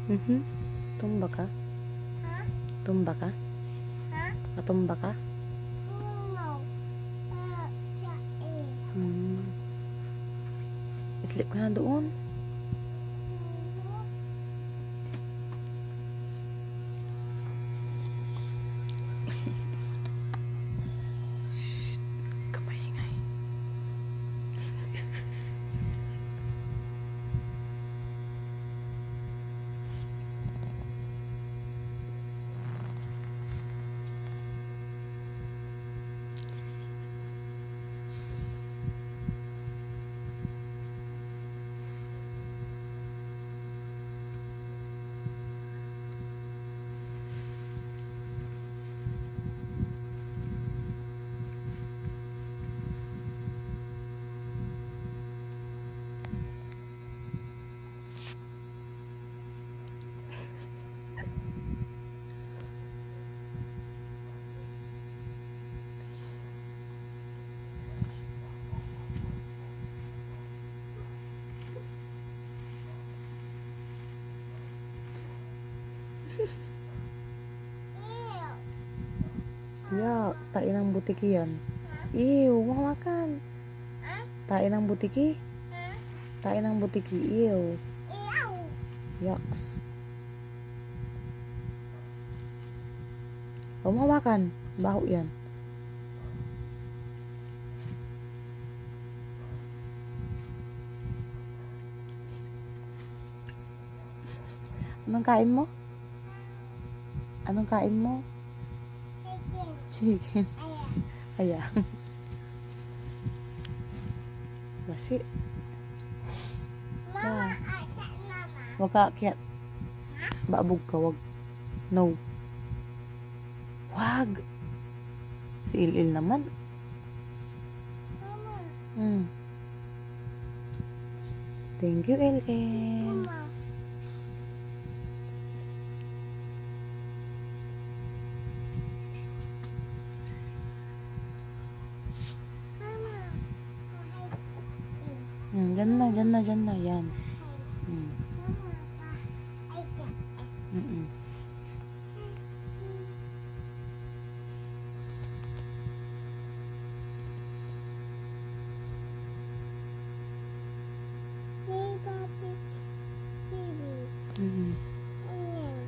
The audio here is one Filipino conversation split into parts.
Mhm. Tumba ka? Ha? Tumba ka? Ha? Natumba ka? No. Siya eh. Hmm. Islip ka na doon. Kamaingay. Ew. Ya, tain ng butiki yan. Ew, makan. Ha? Tain ng butiki. Ha? Tain ng butiki. Ew. Ew. Yucks. Huwag mo hawakan. Baho yan. Anong kain mo? Anong kain mo? Chicken. Chicken. Ayan. Aya. Basi. Mama, atak mama. Wag ka akyat. Baabog ka, wag. No. Wag. Si Il-Il naman. Mama. Thank you, Il-Il. Mama. Mama. Dyan na, dyan na, dyan na. Yan. Mama, atak. Mm-mm. Hey, papi. Baby. Mm-mm. Ayan.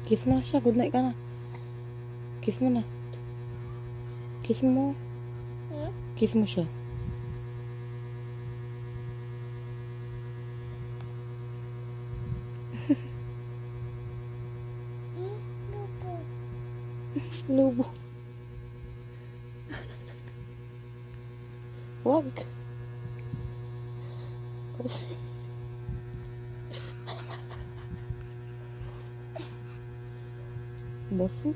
Kiss mo na siya. Good night ka na. Kiss mo na. Kiss mo. Hmm? Kiss mo siya. Lupo. Lubo. Wag. Basi.